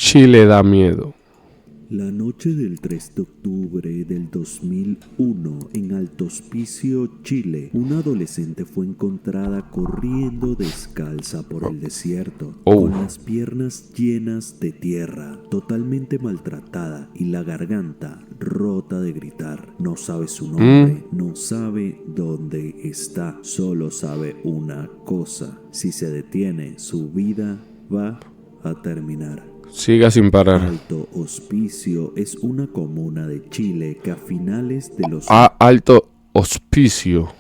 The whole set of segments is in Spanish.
Chile da miedo. La noche del 3 de octubre del 2001 en Alto Hospicio, Chile, una adolescente fue encontrada corriendo descalza por el desierto, con las piernas llenas de tierra, totalmente maltratada y la garganta rota de gritar. No sabe su nombre, no sabe dónde está, solo sabe una cosa: si se detiene, su vida va a terminar. Siga sin parar. Alto Hospicio es una comuna de Chile que a finales de los Alto Hospicio.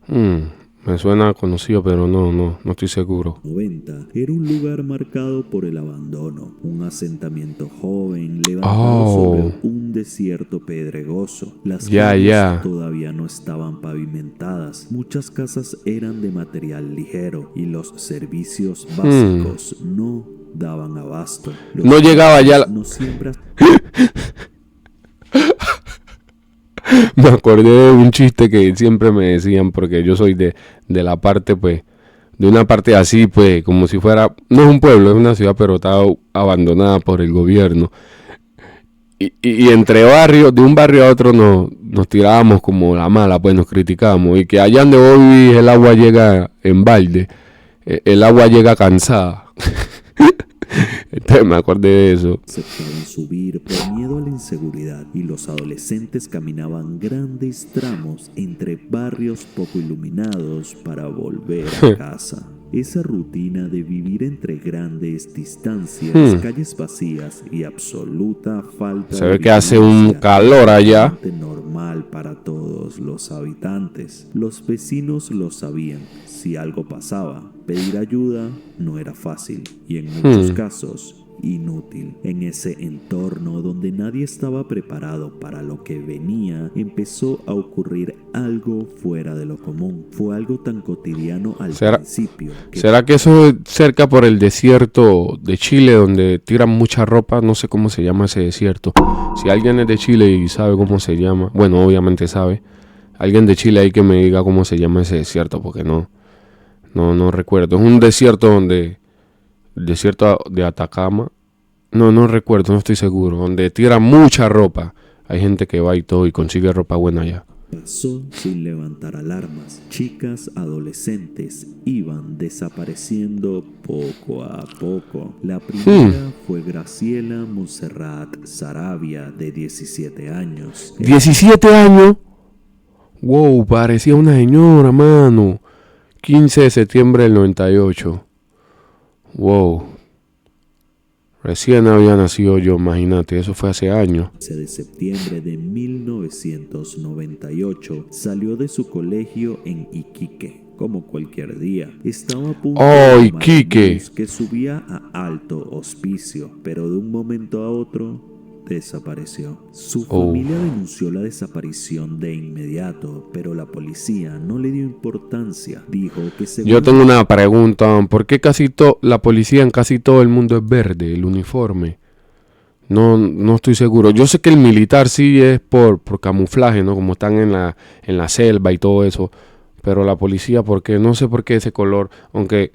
Me suena conocido, pero no estoy seguro. 90 era un lugar marcado por el abandono, un asentamiento joven levantado sobre un desierto pedregoso. Las calles todavía no estaban pavimentadas, muchas casas eran de material ligero y los servicios básicos no daban abasto. No llegaba ya. No siempre. Me acordé de un chiste que siempre me decían, porque yo soy de la parte, pues, de una parte así, pues, como si fuera, no es un pueblo, es una ciudad, pero está abandonada por el gobierno. Y entre barrios, de un barrio a otro nos tirábamos como la mala, pues nos criticábamos. Y que allá donde hoy el agua llega en balde, el agua llega cansada. Entonces me acordé de eso. Aceptaban subir por miedo a la inseguridad y los adolescentes caminaban grandes tramos entre barrios poco iluminados para volver a casa. Esa rutina de vivir entre grandes distancias, calles vacías y absoluta falta se ve que hace un calor allá. Normal para todos los habitantes. Los vecinos lo sabían. Si algo pasaba, pedir ayuda no era fácil y en muchos casos inútil. En ese entorno donde nadie estaba preparado para lo que venía, empezó a ocurrir algo fuera de lo común. Fue algo tan cotidiano al principio. ¿Será que eso es cerca por el desierto de Chile donde tiran mucha ropa? No sé cómo se llama ese desierto. Si alguien es de Chile y sabe cómo se llama, bueno, obviamente sabe. Alguien de Chile hay que me diga cómo se llama ese desierto, porque no recuerdo. Es un desierto donde... El desierto de Atacama. No recuerdo, no estoy seguro. Donde tiran mucha ropa. Hay gente que va y todo y consigue ropa buena allá. Pasó sin levantar alarmas. Chicas adolescentes iban desapareciendo poco a poco. La primera fue Graciela Montserrat Saravia, de 17 años. ¿17 años? Wow, parecía una señora, mano. 15 de septiembre del 98. Wow. Recién había nacido yo, imagínate, eso fue hace años. El 11 de septiembre de 1998 salió de su colegio en Iquique. Como cualquier día, estaba a punto de Iquique, que subía a Alto Hospicio, pero de un momento a otro desapareció. Su familia denunció la desaparición de inmediato, pero la policía no le dio importancia. Dijo que Yo tengo una pregunta. ¿Por qué la policía en casi todo el mundo es verde, el uniforme? No estoy seguro. Yo sé que el militar sí es por camuflaje, ¿no? Como están en la selva y todo eso. Pero la policía, ¿por qué? No sé por qué ese color. Aunque,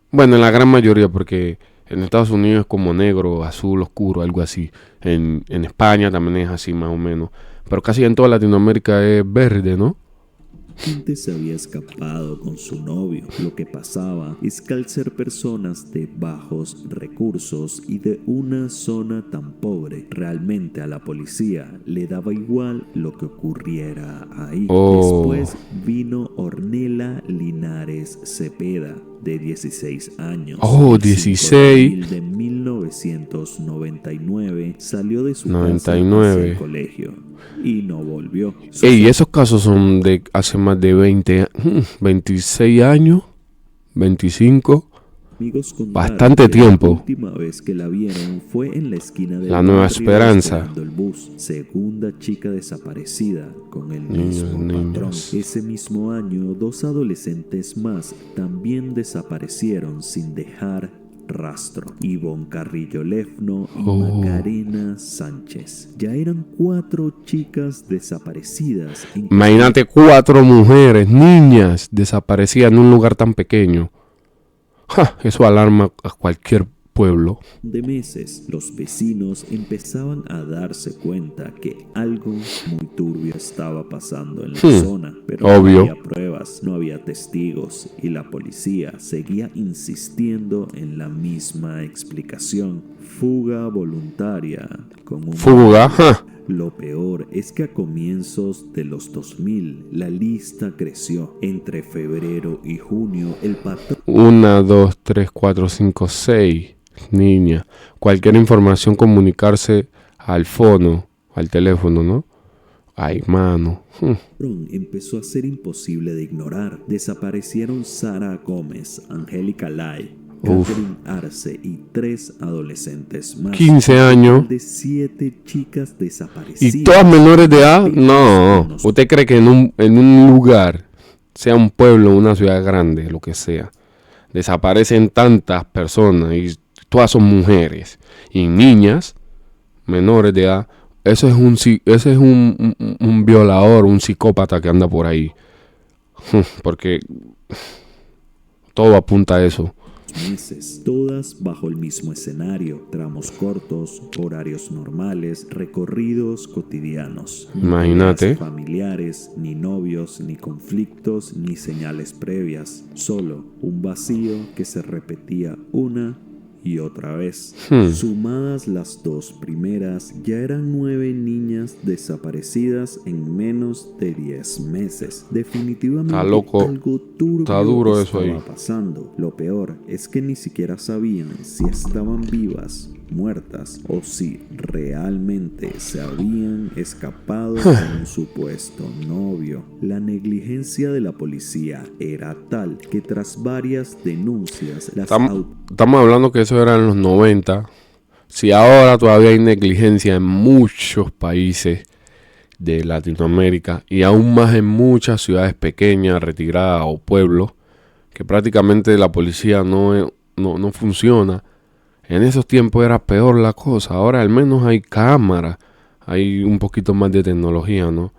bueno, en la gran mayoría, porque en Estados Unidos es como negro, azul, oscuro, algo así. En España también es así más o menos. Pero casi en toda Latinoamérica es verde, ¿no? Antes se había escapado con su novio. Lo que pasaba es que al ser personas de bajos recursos y de una zona tan pobre, realmente a la policía le daba igual lo que ocurriera ahí. Después vino Ornella Linares Cepeda, de 16 años. 16. De 1999 salió de su casa hacia el colegio y no volvió. Esos casos son de hace más de 26 años, 25. Bastante tiempo. La última vez que la vieron fue en la esquina de la Nueva Esperanza. El bus. Segunda chica desaparecida con el mismo patrón. Ese mismo año, 2 adolescentes más también desaparecieron sin dejar rastro. Ivonne Carrillo Lefno y Macarena Sánchez. Ya eran 4 chicas desaparecidas. Imagínate 4 mujeres, niñas, desaparecidas en un lugar tan pequeño. Eso alarma a cualquier pueblo. De meses, los vecinos empezaban a darse cuenta que algo muy turbio estaba pasando en la zona, pero Obvio. no había pruebas, no había testigos y la policía seguía insistiendo en la misma explicación: fuga voluntaria con un Fuga, ja. Lo peor es que a comienzos de los 2000 la lista creció. Entre febrero y junio el patrón 1, 2, 3, 4, 5, 6. Niña. Cualquier información comunicarse al fono, al teléfono, ¿no? Ay, mano. empezó a ser imposible de ignorar. Desaparecieron Sara Gómez, Angélica Lai, Catherine Arce y 3 adolescentes más. 15 años. De 7 chicas desaparecidas. ¿Y todas menores de edad? No. ¿Usted cree que en un lugar, sea un pueblo, una ciudad grande, lo que sea, desaparecen tantas personas y todas son mujeres y niñas menores de edad? Ese es un violador, un psicópata que anda por ahí. Porque todo apunta a eso. Meses, todas bajo el mismo escenario: tramos cortos, horarios normales, recorridos cotidianos. Imagínate. Ni familiares, ni novios, ni conflictos, ni señales previas. Solo un vacío que se repetía una y otra vez. Sumadas las 2 primeras, ya eran 9 niñas desaparecidas en menos de 10 meses. Definitivamente Está loco. algo turbio Está duro estaba eso ahí. pasando. Lo peor es que ni siquiera sabían si estaban vivas, muertas, o si realmente se habían escapado con un supuesto novio. La negligencia de la policía era tal que tras varias denuncias las Estamos hablando que eso era en los 90. Si ahora todavía hay negligencia en muchos países de Latinoamérica y aún más en muchas ciudades pequeñas, retiradas o pueblos, que prácticamente la policía no funciona. En esos tiempos era peor la cosa. Ahora al menos hay cámaras, hay un poquito más de tecnología, ¿no?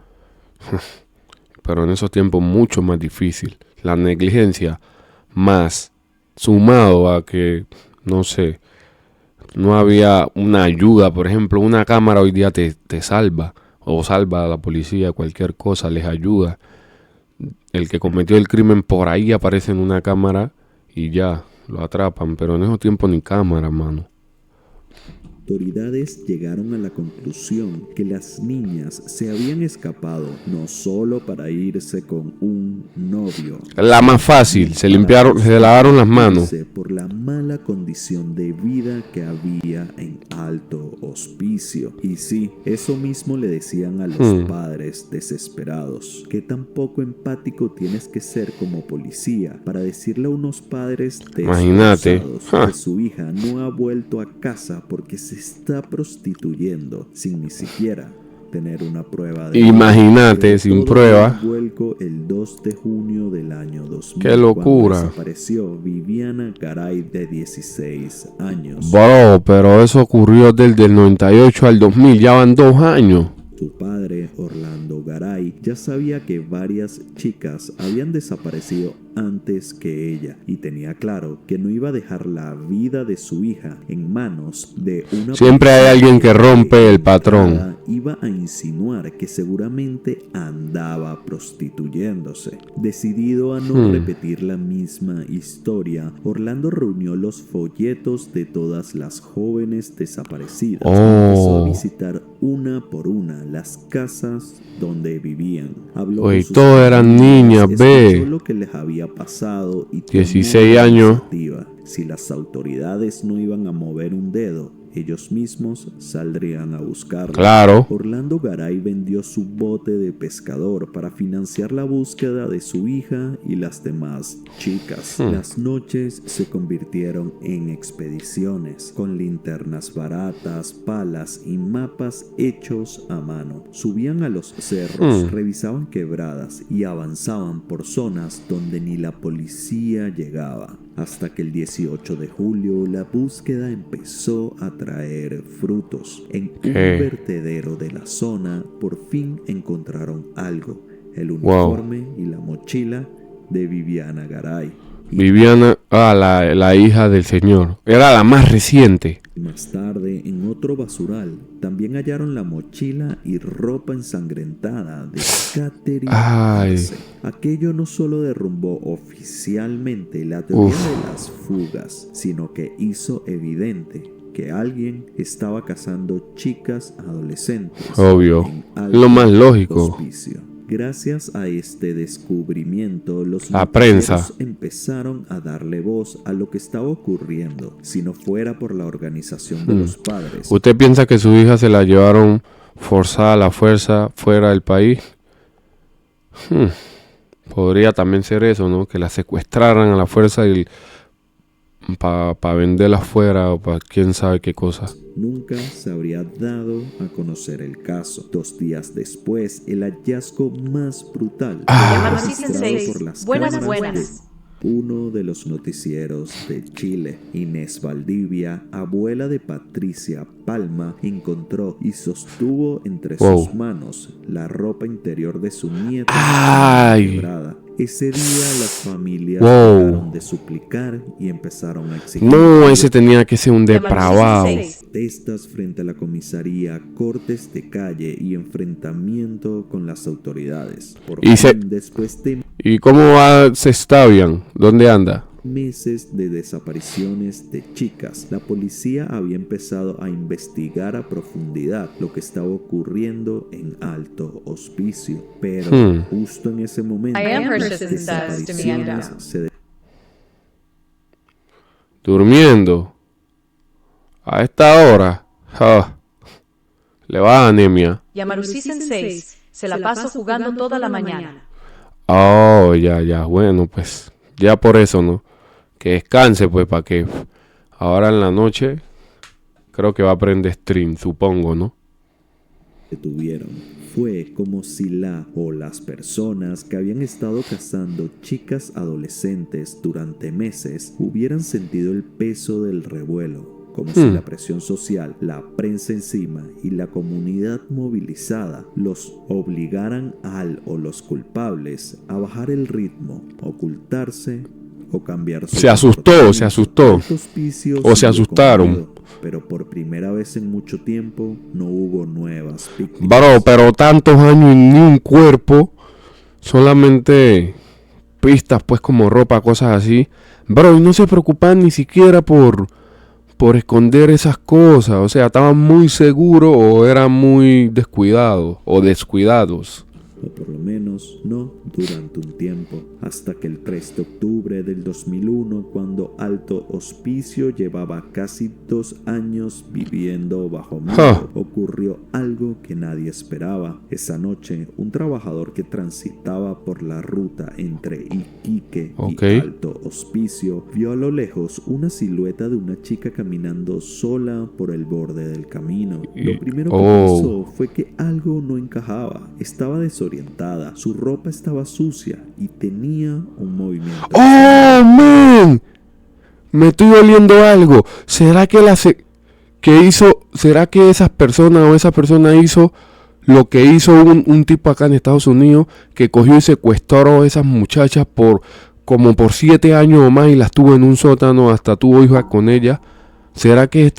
Pero en esos tiempos mucho más difícil. La negligencia más sumado a que, no sé, no había una ayuda. Por ejemplo, una cámara hoy día te salva o salva a la policía, cualquier cosa les ayuda. El que cometió el crimen por ahí aparece en una cámara y ya lo atrapan, pero en esos tiempos ni cámara, mano. Autoridades llegaron a la conclusión que las niñas se habían escapado no solo para irse con un novio. La más fácil, se lavaron las manos. Por la mala condición de vida que había en Alto Hospicio. Y sí, eso mismo le decían a los padres desesperados. ¿Qué tan poco empático tienes que ser como policía para decirle a unos padres desesperados que su hija no ha vuelto a casa porque se está prostituyendo sin ni siquiera tener una prueba de Imagínate, sin prueba. Vuelco el 2 de junio del año 2000. ¡Qué locura! Desapareció Viviana Garay, de 16 años. Bro, pero eso ocurrió desde el 98 al 2000, ya van 2 años. Su padre, Orlando Garay, ya sabía que varias chicas habían desaparecido antes que ella y tenía claro que no iba a dejar la vida de su hija en manos de una... Siempre hay alguien que rompe el patrón. Iba a insinuar que seguramente andaba prostituyéndose. Decidido a no repetir la misma historia, Orlando reunió los folletos de todas las jóvenes desaparecidas. Empezó a visitar una por una las casas donde vivían. Habló con sus todas eran niñas, ve. lo que les había pasado y 16 años. Si las autoridades no iban a mover un dedo, ellos mismos saldrían a buscarlo. Claro. Orlando Garay vendió su bote de pescador para financiar la búsqueda de su hija y las demás chicas. Las noches se convirtieron en expediciones, con linternas baratas, palas y mapas hechos a mano. Subían a los cerros, revisaban quebradas y avanzaban por zonas donde ni la policía llegaba. Hasta que el 18 de julio la búsqueda empezó a traer frutos. En un vertedero de la zona por fin encontraron algo: el uniforme y la mochila de Viviana Garay. Viviana, Ah, la hija del señor. Era la más reciente. Más tarde, en otro basural, también hallaron la mochila y ropa ensangrentada de Catherine Ay. Arce. Aquello no solo derrumbó oficialmente la teoría Uf. de las fugas, sino que hizo evidente que alguien estaba cazando chicas adolescentes. Obvio. en Lo más alto lógico. hospicio. Gracias a este descubrimiento, los La noticieros prensa. empezaron a darle voz a lo que estaba ocurriendo, si no fuera por la organización de los padres. ¿Usted piensa que su hija se la llevaron forzada a la fuerza fuera del país? Podría también ser eso, ¿no? Que la secuestraran a la fuerza y para venderla afuera o para quién sabe qué cosa. Nunca se habría dado a conocer el caso. 2 días después, el hallazgo más brutal Ah. fue registrado por las cámaras de uno de los noticieros de Chile. Inés Valdivia, abuela de Patricia Palma, encontró y sostuvo entre sus manos la ropa interior de su nieta Ay. quebrada. Ese día las familias Wow. dejaron de suplicar y empezaron a exigir. No, ese tenía que ser un depravado. Protestas frente a la comisaría, cortes de calle y enfrentamiento con las autoridades. Por Y fin, después de ¿Y cómo va Sestavian? ¿Dónde anda? meses de desapariciones de chicas, la policía había empezado a investigar a profundidad lo que estaba ocurriendo en Alto Hospicio. Pero justo en ese momento, las desapariciones se Durmiendo. A esta hora. Le va anemia. Yamarushi Sensei se la pasó jugando toda la mañana. Oh, ya. Bueno, pues ya por eso, ¿no? Que descanse, pues, para que ahora en la noche creo que va a aprender stream, supongo, ¿no? detuvieron. Fue como si la o las personas que habían estado cazando chicas adolescentes durante meses hubieran sentido el peso del revuelo, como si la presión social, la prensa encima y la comunidad movilizada los obligaran al o los culpables a bajar el ritmo, ocultarse o cambiar su Se asustó. Hospicio O se siguió asustaron. conmovido, pero por primera vez en mucho tiempo no hubo nuevas víctimas. Bro, pero tantos años y ni un cuerpo, solamente pistas, pues, como ropa, cosas así. Bro, y no se preocupan ni siquiera por esconder esas cosas. O sea, estaban muy seguros o eran muy descuidados o descuidados. O por lo menos no durante un tiempo, hasta que el 3 de octubre del 2001, cuando Alto Hospicio llevaba casi 2 años viviendo bajo miedo, ocurrió algo que nadie esperaba. Esa noche, un trabajador que transitaba por la ruta entre Iquique y Alto Hospicio vio a lo lejos una silueta de una chica caminando sola por el borde del camino. Lo primero que pensó fue que algo no encajaba. Estaba desorientada, su ropa estaba sucia y tenía un movimiento. ¡Oh, man! Me estoy oliendo algo. ¿Será que será que esas personas o esa persona hizo lo que hizo un tipo acá en Estados Unidos, que cogió y secuestró a esas muchachas por 7 años o más y las tuvo en un sótano, hasta tuvo hijas con ellas? ¿Será que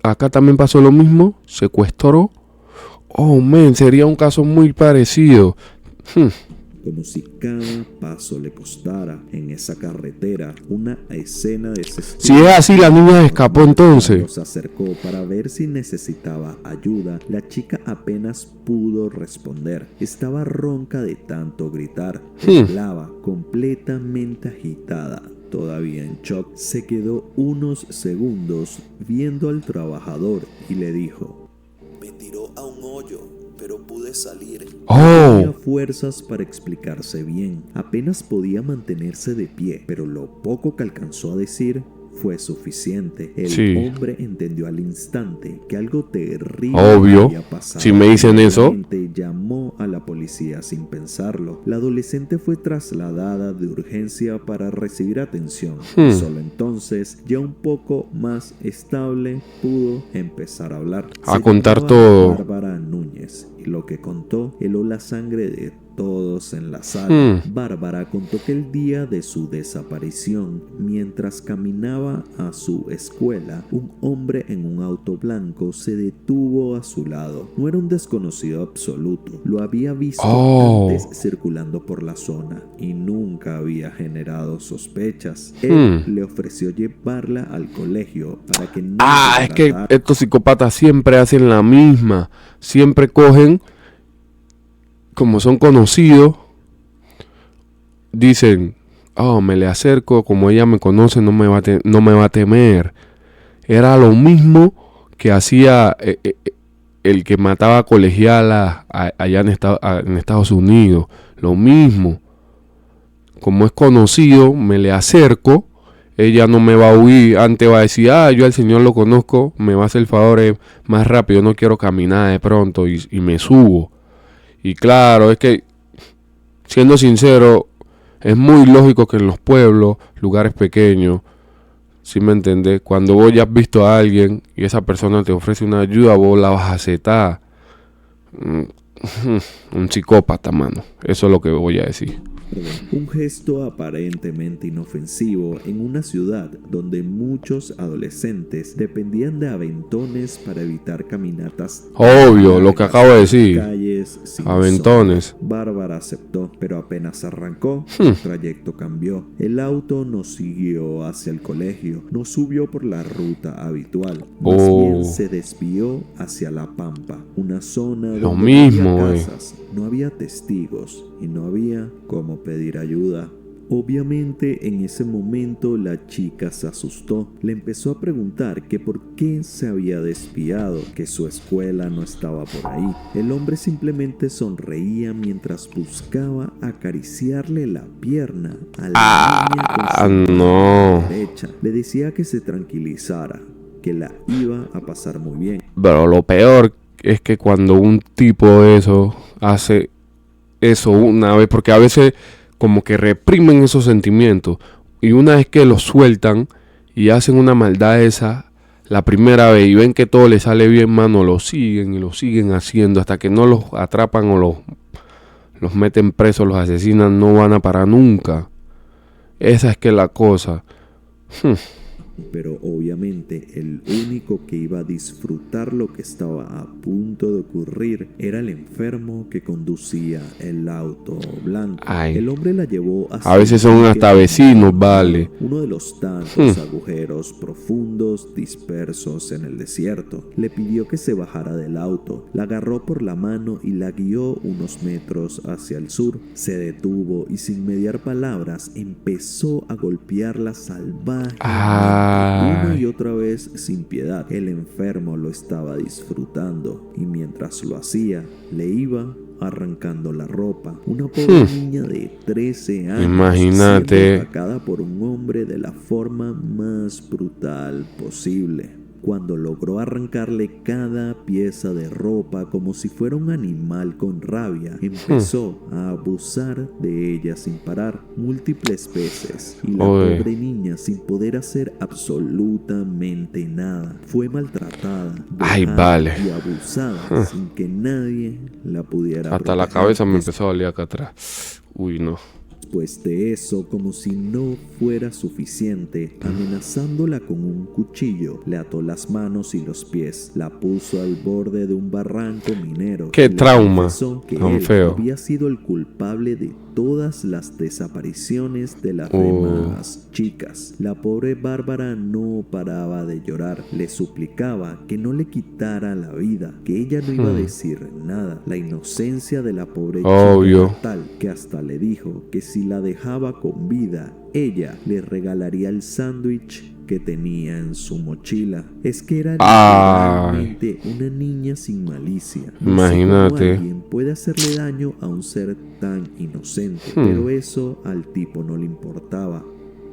acá también pasó lo mismo? ¿Secuestró? Oh, man, sería un caso muy parecido. Como si cada paso le costara en esa carretera una escena de ese estilo. Si es así, la niña escapó entonces. Cuando se acercó para ver si necesitaba ayuda, la chica apenas pudo responder. Estaba ronca de tanto gritar. Temblaba, completamente agitada. Todavía en shock, se quedó unos segundos viendo al trabajador y le dijo: me tiró a un hoyo, pero pude salir. No tenía fuerzas para explicarse bien. Apenas podía mantenerse de pie, pero lo poco que alcanzó a decir fue suficiente. El hombre entendió al instante que algo terrible había pasado. Si me dicen eso, llamó a la policía sin pensarlo. La adolescente fue trasladada de urgencia para recibir atención. Solo entonces, ya un poco más estable, pudo empezar a hablar. A contar todo. Bárbara Núñez, y lo que contó heló la sangre de todos en la sala. Bárbara contó que el día de su desaparición, mientras caminaba a su escuela, un hombre en un auto blanco se detuvo a su lado. No era un desconocido absoluto, lo había visto antes circulando por la zona y nunca había generado sospechas. Él le ofreció llevarla al colegio para que no es que estos psicópatas siempre hacen la misma. Siempre cogen, como son conocidos, dicen, me le acerco, como ella me conoce, no me va a temer. Era lo mismo que hacía el que mataba colegialas allá en Estados Unidos. Lo mismo. Como es conocido, me le acerco. Ella no me va a huir. Antes va a decir, yo al señor lo conozco, me va a hacer el favor más rápido. No quiero caminar de pronto y me subo. Y claro, es que, siendo sincero, es muy lógico que en los pueblos, lugares pequeños, ¿sí me entendés? Cuando vos ya has visto a alguien y esa persona te ofrece una ayuda, vos la vas a aceptar. Un psicópata, mano. Eso es lo que voy a decir. Un gesto aparentemente inofensivo en una ciudad donde muchos adolescentes dependían de aventones para evitar caminatas. Obvio, lo que acabo de decir. Calles sin aventones. Sol. Bárbara aceptó, pero apenas arrancó, el trayecto cambió. El auto no siguió hacia el colegio, no subió por la ruta habitual. Más bien se desvió hacia la Pampa, una zona donde no había casas, no había testigos y no había cómo pedir ayuda. Obviamente en ese momento la chica se asustó, le empezó a preguntar que por qué se había desviado, que su escuela no estaba por ahí. El hombre simplemente sonreía mientras buscaba acariciarle la pierna a la niña con su mano derecha. Le decía que se tranquilizara, que la iba a pasar muy bien. Pero lo peor es que cuando un tipo de eso hace eso una vez, porque a veces como que reprimen esos sentimientos y una vez que los sueltan y hacen una maldad esa la primera vez y ven que todo les sale bien, mano, lo siguen y lo siguen haciendo hasta que no los atrapan o los meten presos, los asesinan, no van a parar nunca. Esa es que es la cosa. Pero obviamente el único que iba a disfrutar lo que estaba a punto de ocurrir era el enfermo que conducía el auto blanco. El hombre la llevó a veces son hasta vecinos, vale. Uno de los tantos agujeros profundos dispersos en el desierto. Le pidió que se bajara del auto, la agarró por la mano y la guió unos metros hacia el sur. Se detuvo y sin mediar palabras empezó a golpearla salvajemente. Una y otra vez sin piedad. El enfermo lo estaba disfrutando y mientras lo hacía, le iba arrancando la ropa. Una pobre niña de 13 años, imagínate, siendo atacada por un hombre de la forma más brutal posible. Cuando logró arrancarle cada pieza de ropa como si fuera un animal con rabia, empezó a abusar de ella sin parar, múltiples veces, y la pobre niña, sin poder hacer absolutamente nada, fue maltratada, y abusada sin que nadie la pudiera hasta proteger. La cabeza me empezó a doler acá atrás. Uy, no. Después de eso, como si no fuera suficiente, amenazándola con un cuchillo, le ató las manos y los pies, la puso al borde de un barranco minero. ¡Qué trauma! Que tan él feo. Había sido el culpable de todas las desapariciones de las demás chicas. La pobre Bárbara no paraba de llorar, le suplicaba que no le quitara la vida, que ella no iba a decir nada. La inocencia de la pobre chica era tal que hasta le dijo que si la dejaba con vida, ella le regalaría el sándwich que tenía en su mochila. Es que era realmente una niña sin malicia. Imagínate. No sé cómo alguien puede hacerle daño a un ser tan inocente, pero eso al tipo no le importaba.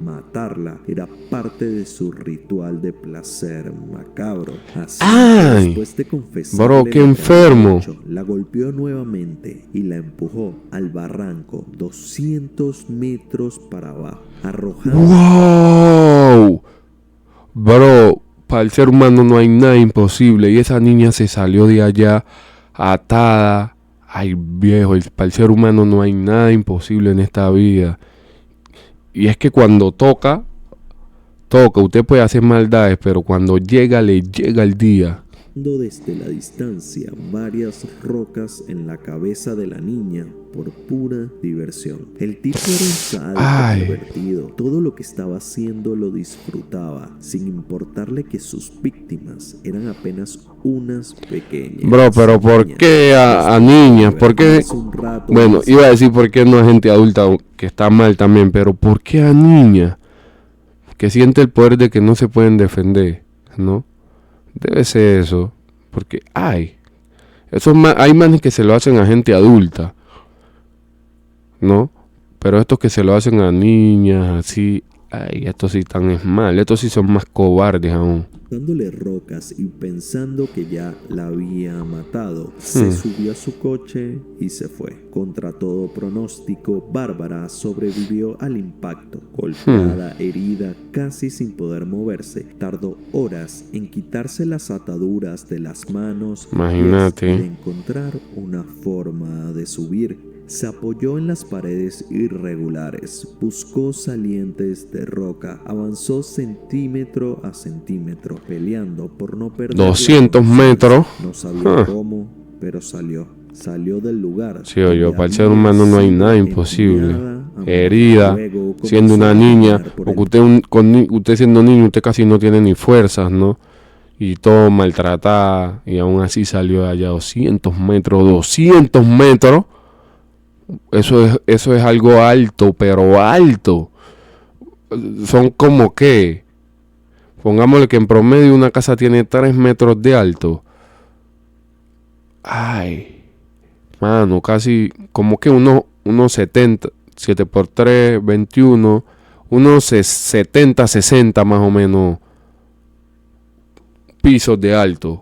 Matarla era parte de su ritual de placer macabro. Así, después de confesarle, bro, qué enfermo. La golpeó nuevamente y la empujó al barranco 200 metros para abajo, arrojando. ¡Wow! Bro, para el ser humano no hay nada imposible. Y esa niña se salió de allá atada Ay, viejo, para el ser humano no hay nada imposible en esta vida. Y es que cuando toca, usted puede hacer maldades, pero cuando le llega el día. Desde la distancia varias rocas en la cabeza de la niña por pura diversión. El tipo era un sádico pervertido. Todo lo que estaba haciendo lo disfrutaba, sin importarle que sus víctimas eran apenas unas pequeñas. Bro, pero ¿por qué a niñas? ¿Por qué? Bueno, iba a decir por qué no a gente adulta, que está mal también, pero ¿por qué a niñas? Que siente el poder de que no se pueden defender, ¿no? Debe ser eso, porque hay manes que se lo hacen a gente adulta, ¿no? Pero estos que se lo hacen a niñas, así, estos sí están mal, estos sí son más cobardes aún. Dándole rocas y pensando que ya la había matado, se subió a su coche y se fue. Contra todo pronóstico, Bárbara sobrevivió al impacto. Golpeada, herida, casi sin poder moverse, tardó horas en quitarse las ataduras de las manos. Imagínate. Y de encontrar una forma de subir. Se apoyó en las paredes irregulares, buscó salientes de roca, avanzó centímetro a centímetro, peleando por no perder 200 metros. No sabía cómo, pero salió del lugar. Sí, para el ser humano no hay nada imposible. Herida, siendo una niña, porque usted siendo niño, usted casi no tiene ni fuerzas, ¿no? Y todo maltratada, y aún así salió de allá 200 metros. Eso es algo alto, pero alto. Son como que, pongámosle que en promedio una casa tiene 3 metros de alto. Ay, mano, casi como que unos 70, 7 por 3, 21, unos 70, 60 más o menos pisos de alto.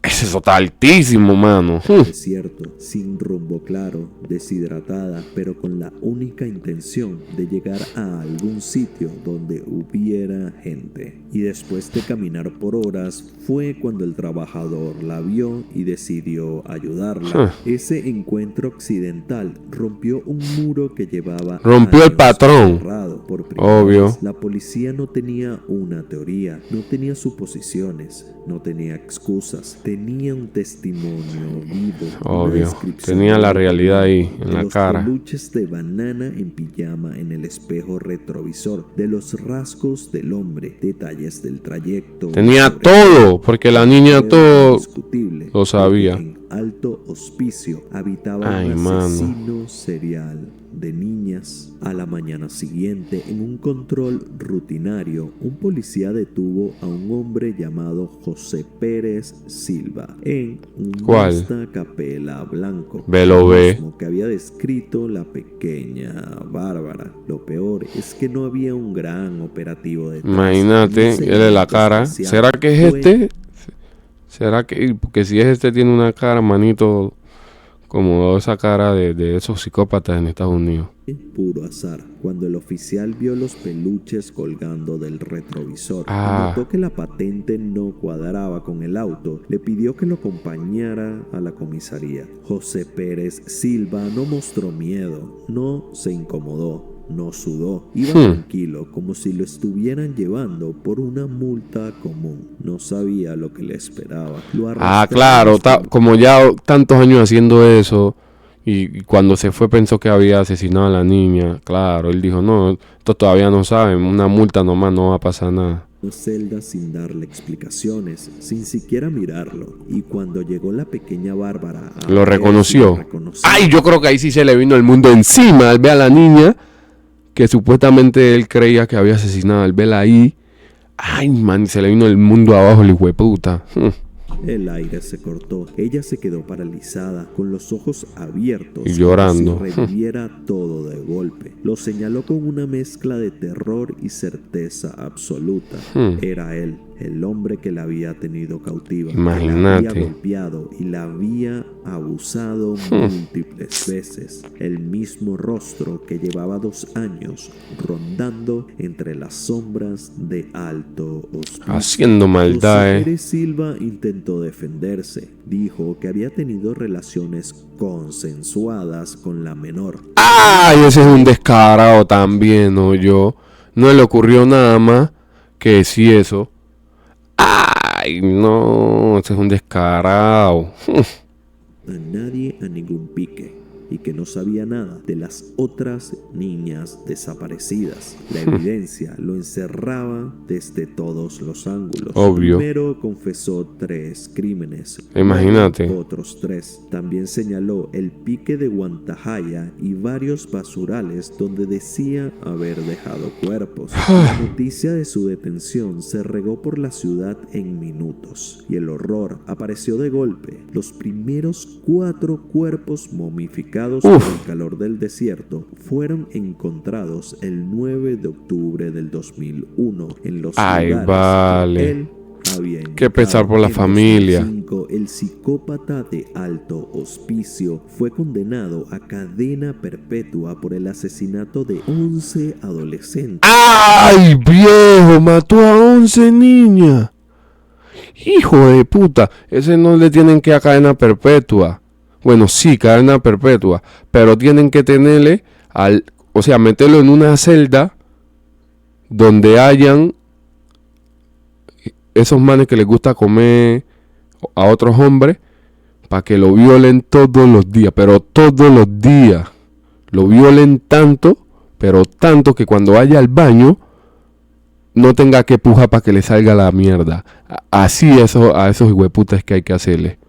Eso está altísimo, mano. Desierto, sin rumbo claro, deshidratada, pero con la única intención de llegar a algún sitio donde hubiera gente. Y después de caminar por horas, fue cuando el trabajador la vio y decidió ayudarla. Ese encuentro accidental rompió un muro que llevaba Rompió el patrón. Por Obvio. vez, la policía no tenía una teoría, no tenía suposiciones, no tenía excusas. Tenía un testimonio vivo. Obvio. Tenía la realidad ahí, en la cara. De los peluches de banana en pijama en el espejo retrovisor. De los rasgos del hombre. Detalles del trayecto. Tenía todo, porque la niña todo lo sabía. En Alto Hospicio habitaba un asesino serial de niñas. A la mañana siguiente, en un control rutinario, un policía detuvo a un hombre llamado José Pérez Silva en un Mazda Capella blanco, mismo que había descrito la pequeña Bárbara. Lo peor es que no había un gran operativo detrás. Imagínate, él de la cara. ¿Será que es este? ¿Será que? Porque si es este, tiene una cara, manito, como esa cara de esos psicópatas en Estados Unidos. Puro azar. Cuando el oficial vio los peluches colgando del retrovisor y notó que la patente no cuadraba con el auto, le pidió que lo acompañara a la comisaría. José Pérez Silva no mostró miedo, no se incomodó. No sudó, iba tranquilo, como si lo estuvieran llevando por una multa común. No sabía lo que le esperaba. Claro, como ya tantos años haciendo eso, y cuando se fue pensó que había asesinado a la niña. Claro, él dijo, no, esto todavía no saben, una multa nomás, no va a pasar nada. Celda sin darle explicaciones, sin siquiera mirarlo. Y cuando llegó la pequeña Bárbara, lo reconoció. Ay, yo creo que ahí sí se le vino el mundo encima al ver a la niña que supuestamente él creía que había asesinado. Al verla ahí, ay, man, se le vino el mundo abajo, el hijo de puta. El aire se cortó. Ella se quedó paralizada, con los ojos abiertos y llorando. Como si reviviera todo de golpe. Lo señaló con una mezcla de terror y certeza absoluta. Era él. el hombre que la había tenido cautiva, Imagínate. que la había golpeado y la había abusado múltiples veces. El mismo rostro que llevaba 2 años rondando entre las sombras de Alto Hospicio. Haciendo José maldad, Pérez Silva intentó defenderse. Dijo que había tenido relaciones consensuadas con la menor. ¡Ay! Ese es un descarado también, ¿no? No le ocurrió nada más que decir eso. ¡Ay! No, ese es un descarado. A nadie a ningún pique y que no sabía nada de las otras niñas desaparecidas. La evidencia lo encerraba desde todos los ángulos. Obvio. Primero confesó 3 crímenes. Imagínate. Luego otros 3. También señaló el pique de Guantajaya y varios basurales donde decía haber dejado cuerpos. La noticia de su detención se regó por la ciudad en minutos y el horror apareció de golpe. Los primeros 4 cuerpos momificados por el calor del desierto fueron encontrados el 9 de octubre del 2001 en los lugares vale. que él había Qué pesar por la en familia. 2005, el psicópata de Alto Hospicio fue condenado a cadena perpetua por el asesinato de 11 adolescentes. ¡Ay, viejo! Mató a 11 niñas. Hijo de puta. Ese no le tienen que dar cadena perpetua. Bueno, sí, cadena perpetua. Pero tienen que tenerle o sea, meterlo en una celda donde hayan esos manes que les gusta comer a otros hombres para que lo violen todos los días. Pero todos los días. Lo violen tanto, pero tanto que cuando vaya al baño no tenga que pujar para que le salga la mierda. Así a esos hueputas que hay que hacerle.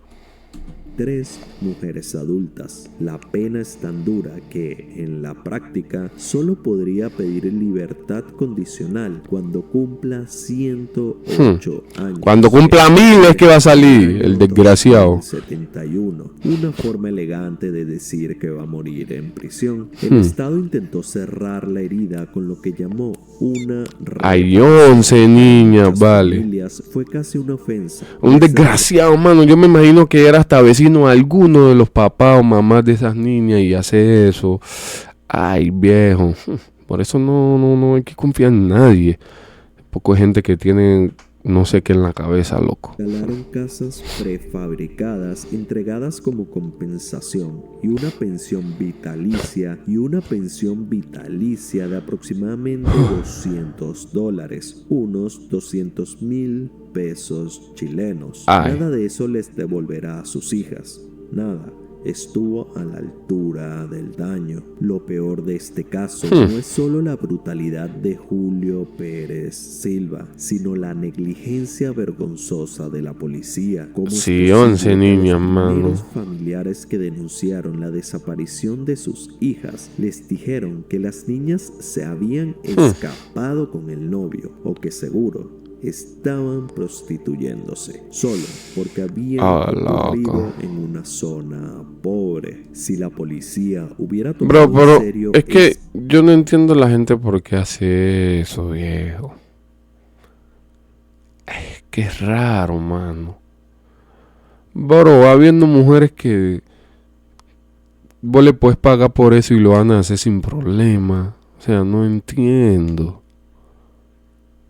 3 mujeres adultas. La pena es tan dura que, en la práctica, solo podría pedir libertad condicional cuando cumpla 108 años. Cuando cumpla 1000 es que va a salir el desgraciado. 71. Una forma elegante de decir que va a morir en prisión. El Estado intentó cerrar la herida con lo que llamó una Hay 11 niñas, muchas vale. familias. Fue casi una ofensa. Un desgraciado, mano. Yo me imagino que era hasta vecino alguno de los papás o mamás de esas niñas y hace eso. Ay, viejo. Por eso no hay que confiar en nadie. Poco gente que tiene no sé qué en la cabeza, loco. Instalaron casas prefabricadas entregadas como compensación y una pensión vitalicia de aproximadamente $200, unos 200,000 pesos chilenos. Ay. Nada de eso les devolverá a sus hijas. Nada. Estuvo a la altura del daño. Lo peor de este caso no es solo la brutalidad de Julio Pérez Silva, sino la negligencia vergonzosa de la policía. ¿Cómo es Sí, posible 11 que niñas, los mano. primeros familiares que denunciaron la desaparición de sus hijas les dijeron que las niñas se habían escapado con el novio o que seguro estaban prostituyéndose solo porque habían ocurrido loco. en una zona pobre? Si la policía hubiera tomado Bro, pero en serio es que yo no entiendo la gente por qué hace eso, viejo. Es que es raro, mano. Bro, habiendo mujeres que vos le puedes pagar por eso y lo van a hacer sin problema. O sea, no entiendo.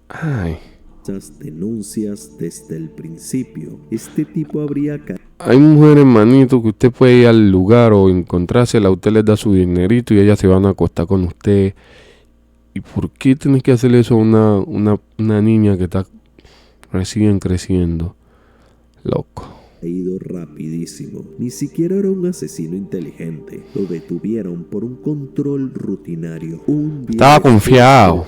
Ay. esas denuncias desde el principio, este tipo habría caído. Hay mujeres, manito, que usted puede ir al lugar o encontrársela, usted les da su dinerito y ellas se van a acostar con usted. ¿Y por qué tienes que hacerle eso a una niña que está recién creciendo? Loco. Ido rapidísimo. Ni siquiera era un asesino inteligente. Lo detuvieron por un control rutinario. Estaba confiado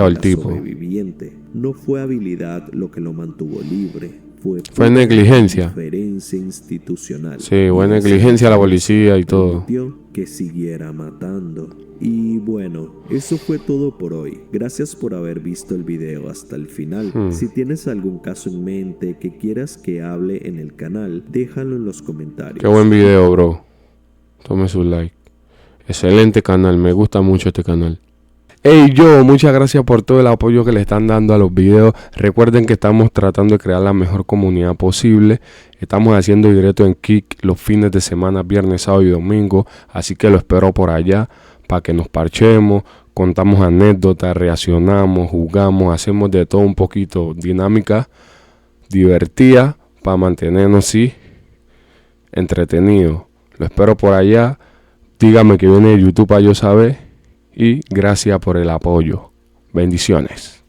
el tipo. Sobreviviente. No fue habilidad lo que lo mantuvo libre. Fue negligencia. Diferencia institucional. Sí, fue negligencia a la policía y todo. Permitió que siguiera matando. Y bueno, eso fue todo por hoy. Gracias por haber visto el video hasta el final. Si tienes algún caso en mente que quieras que hable en el canal, déjalo en los comentarios. Qué buen video, bro. Tome su like. Excelente canal, me gusta mucho este canal. Hey muchas gracias por todo el apoyo que le están dando a los videos. Recuerden que estamos tratando de crear la mejor comunidad posible. Estamos haciendo directo en Kick los fines de semana, viernes, sábado y domingo. Así que lo espero por allá para que nos parchemos, contamos anécdotas, reaccionamos, jugamos, hacemos de todo un poquito, dinámica, divertida, para mantenernos así entretenidos. Lo espero por allá. Dígame que viene de YouTube para yo saber. Y gracias por el apoyo. Bendiciones.